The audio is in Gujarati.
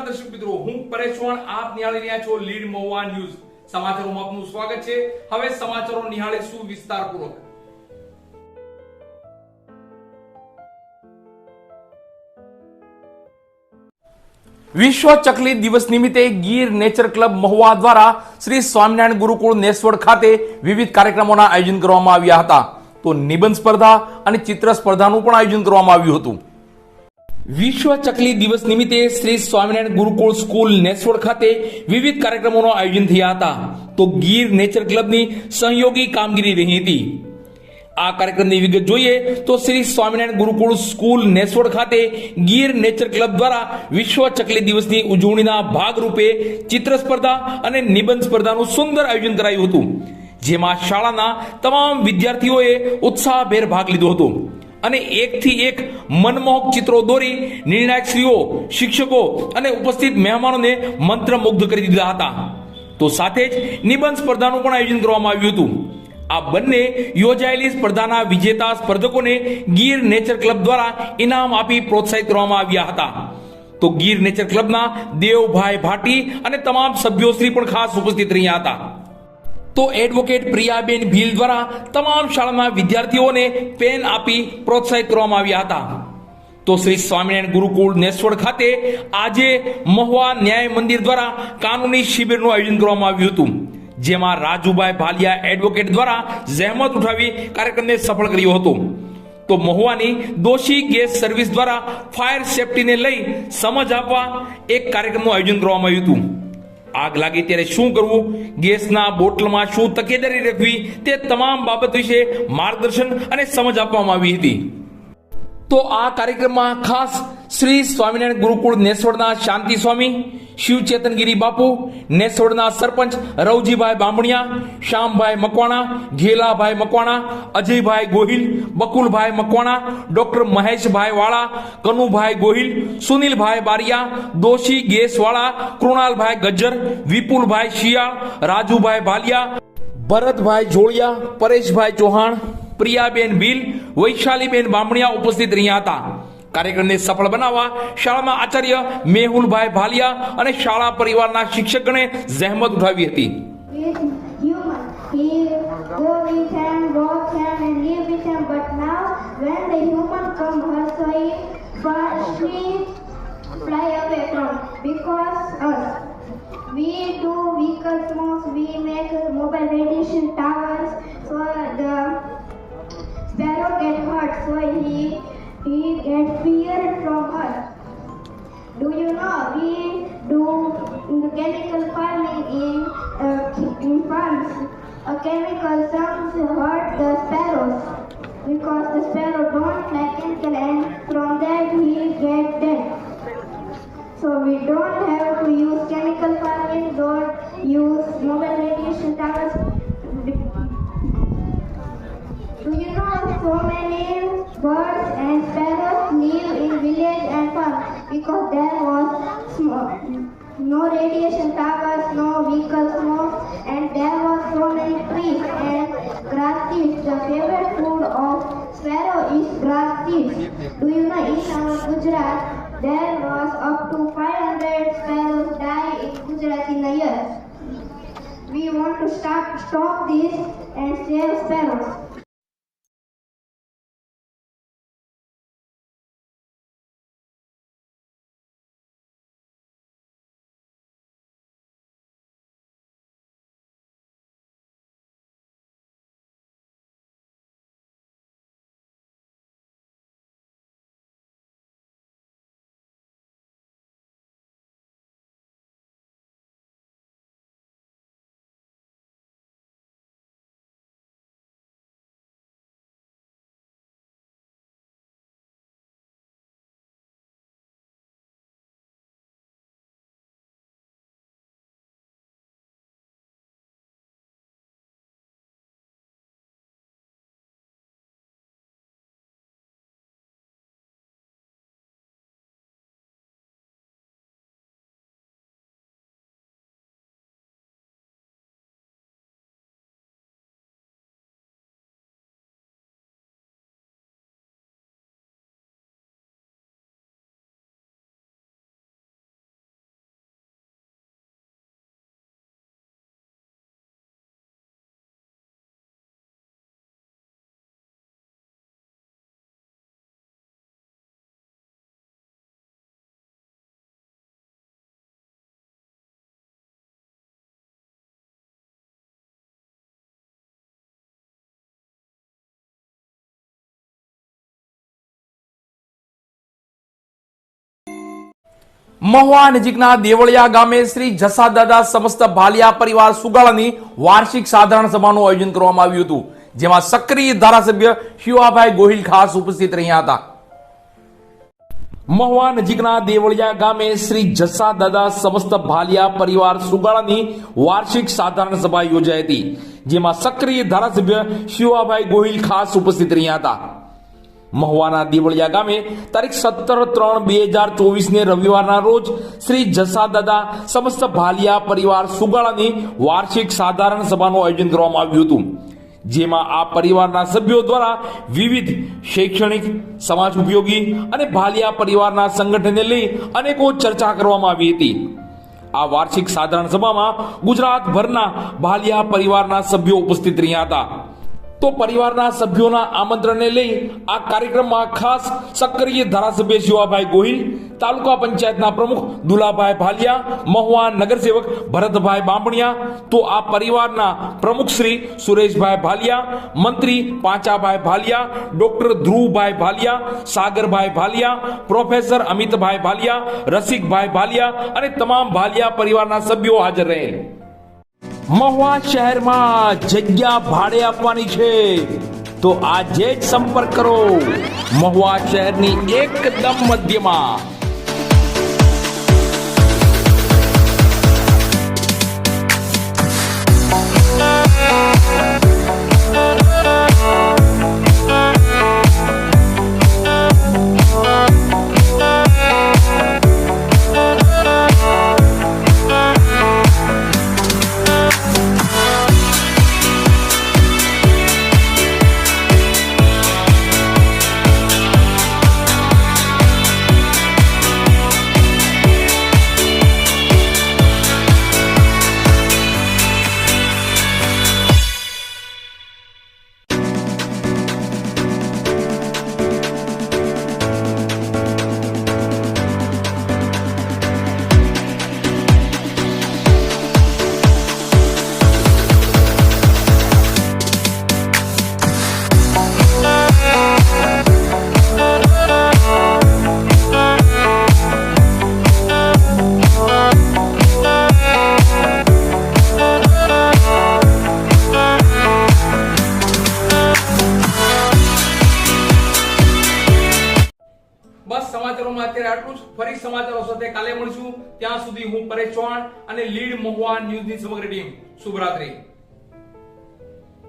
દર્શક મિત્રો, હું પરેશ ચૌહાણ, આપ નિહાળી રહ્યા છો લીડ મહુવા ન્યૂઝ. સમાચારોમાં આપનું સ્વાગત છે. હવે સમાચારો નિહાળીશું વિસ્તારપૂર્વક. વિશ્વ ચકલી દિવસ નિમિત્તે ગીર નેચર ક્લબ મહુવા દ્વારા શ્રી સ્વામિનારાયણ ગુરુકુળ નેસવડ ખાતે વિવિધ કાર્યક્રમોના આયોજન કરવામાં આવ્યા હતા. તો નિબંધ સ્પર્ધા અને ચિત્ર સ્પર્ધાનું પણ આયોજન કરવામાં આવ્યું હતું. વિશ્વ ચકલી દિવસ નિમિત્તે શ્રી સ્વામિનારાયણ ગુરુકુળ સ્કૂલ નેસવડ ખાતે વિવિધ કાર્યક્રમોનું આયોજન થયા હતા. તો ગીર નેચર ક્લબની સહયોગી કામગીરી રહી હતી. આ કાર્યક્રમની વિગત જોઈએ તો શ્રી સ્વામિનારાયણ ગુરુકુળ સ્કૂલ નેસવડ ખાતે ગીર નેચર ક્લબ દ્વારા વિશ્વ ચકલી દિવસની ઉજવણીના ભાગરૂપે ચિત્ર સ્પર્ધા અને નિબંધ સ્પર્ધાનું સુંદર આયોજન કરાયું હતું, જેમાં શાળાના તમામ વિદ્યાર્થીઓએ ઉત્સાહભેર ભાગ લીધો હતો અને એકથી એક મનમોહક ચિત્રો દોરી નિર્ણાયકશ્રીઓ, શિક્ષકો અને ઉપસ્થિત મહેમાનોને મંત્રમુગ્ધ કરી દીધા હતા. તો સાથે જ નિબંધ સ્પર્ધાનું પણ આયોજન કરવામાં આવ્યું હતું. આ બંને યોજાયેલી સ્પર્ધાના વિજેતા સ્પર્ધકોને ગીર નેચર ક્લબ દ્વારા ઇનામ આપી પ્રોત્સાહિત કરવામાં આવ્યા હતા. તો ગીર નેચર ક્લબના દેવભાઈ ભાટી અને તમામ સભ્યોશ્રી પણ ખાસ ઉપસ્થિત રહ્યા હતા. તો એડવોકેટ પ્રિયાબેન ભીલ દ્વારા તમામ શાળાના વિદ્યાર્થીઓને પેન આપી પ્રોત્સાહિત કરવામાં આવ્યા હતા. તો શ્રી સ્વામિનારાયણ ગુરુકુળ નેસવડ ખાતે આજે મહુવા ન્યાય મંદિર દ્વારા કાનૂની શિબિરનું આયોજન કરવામાં આવ્યું હતું, જેમાં રાજુભાઈ ભાલિયા એડવોકેટ દ્વારા જહેમત ઉઠાવી કાર્યક્રમને સફળ કર્યો હતો. તો મહુવાની દોશી ગેસ સર્વિસ દ્વારા ફાયર સેફટીને લઈ સમજ આપવા એક કાર્યક્રમનું આયોજન કરવામાં આવ્યું હતું. આગ લાગે ત્યારે શું કરવું, ગેસના બોટલમાં શું તકેદારી રાખવી, તે તમામ બાબત વિશે માર્ગદર્શન અને સમજ આપવામાં આવી હતી. તો આ કાર્યક્રમમાં ખાસ શ્રી સ્વામિનારાયણ ગુરુકુળ નેસવડના શાંતિ સ્વામી, શિવચેતનગીરી બાપુ, નેસવડના સરપંચ રવજીભાઈ બામણિયા, શ્યામભાઈ મકવાણા, ઘેલાભાઈ મકવાણા, અજયભાઈ ગોહિલ, બકુલભાઈ મકવાણા, ડોક્ટર મહેશભાઈ વાળા, કનુભાઈ ગોહિલ, સુનિલભાઈ બારિયા, દોશી ગેસવાળા, કૃણાલભાઈ ગજ્જર, વિપુલભાઈ શિયાળ, રાજુભાઈ ભાલિયા, ભરતભાઈ જોડિયા, પરેશભાઈ ચૌહાણ, પ્રિયાબેન ભીલ, વૈશાલીબેન બામણિયા ઉપસ્થિત રહ્યા હતા. કાર્યક્રમને સફળ બનાવવા શાળાના આચાર્ય મેહુલભાઈ ભાલિયા અને શાળા પરિવારના શિક્ષકગણે જહેમત ઉઠાવી હતી. We do vehicle smokes, we make mobile radiation towers, so the sparrow get hurt, so he get feared from us. Do you know we do the chemical farming in farms? A chemical sounds hurt the sparrows because the sparrow don't like chemical, and from that he get dead. So we don't have to use chemical farming, don't use mobile radiation towers. Do you know so many birds and sparrows live in village and farm because there was no radiation towers, no vehicle smoke, and there was so many trees and grass seeds. The favorite food of sparrow is grass seeds. Do you know in our Gujarat there was up to 500 sparrows die in Gujarat in a year. We want to stop this and save sparrows. Mahuva નજીકના દેવળિયા ગામે શ્રી જસાદાદા સમસ્ત ભાલિયા પરિવાર સુગાળાની વાર્ષિક સાધારણ સભાનું આયોજન કરવામાં આવ્યું હતું, જેમાં સક્રિય ધારાસભ્ય શિવાભાઈ ગોહિલ ખાસ ઉપસ્થિત રહ્યા હતા. મહુવા નજીકના દેવળિયા ગામે શ્રી જસાદાદા સમસ્ત ભાલિયા પરિવાર સુગાળાની વાર્ષિક સાધારણ સભા યોજાઈ હતી, જેમાં સક્રિય ધારાસભ્ય શિવાભાઈ ગોહિલ ખાસ ઉપસ્થિત રહ્યા હતા. મહુવાના દેવળિયા ગામે તારીખ 17/3/2024 ને રવિવારના રોજ શ્રી જસાદાદા સમસ્ત ભાલિયા પરિવાર સુગાળાની વાર્ષિક સાધારણ સભાનું આયોજન કરવામાં આવ્યું હતું, જેમાં આ પરિવારના સભ્યો દ્વારા વિવિધ શૈક્ષણિક, સમાજ ઉપયોગી અને ભાલિયા પરિવારના સંગઠનને લઈ અનેકો ચર્ચા કરવામાં આવી હતી. આ વાર્ષિક સાધારણ સભામાં ગુજરાતભરના ભાલિયા પરિવારના સભ્યો ઉપસ્થિત રહ્યા હતા. તો પરિવારના સભ્યોના આમંત્રણને લઈ આ કાર્યક્રમમાં ખાસ સક્રિય ધારાસભ્ય શિવાભાઈ ગોહિલ, તાલુકા પંચાયતના પ્રમુખ દુલાભાઈ ભાલિયા, મહુવા નગરસેવક ભરતભાઈ બાંભણિયા, તો આ પરિવારના પ્રમુખ શ્રી સુરેશભાઈ ભાલિયા, મંત્રી પાંચાભાઈ ભાલિયા, ડોક્ટર ધ્રુવભાઈ ભાલિયા, સાગરભાઈ ભાલિયા, પ્રોફેસર અમિતભાઈ ભાલિયા, રસિકભાઈ ભાલિયા અને તમામ ભાલિયા પરિવારના સભ્યો હાજર રહેલ. મહુવા શહેરમાં જગ્યા ભાડે આપવાની છે તો આજે જ સંપર્ક કરો. મહુવા શહેરની એકદમ મધ્યમાં. બસ સમાચારોમાં અત્યારે આટલું જ. ફરી સમાચારો સાથે કાલે મળીશું. ત્યાં સુધી હું પરેશ ચૌહાણ અને લીડ મહુવા ન્યૂઝની સમગ્ર ટીમ શુભરાત્રી.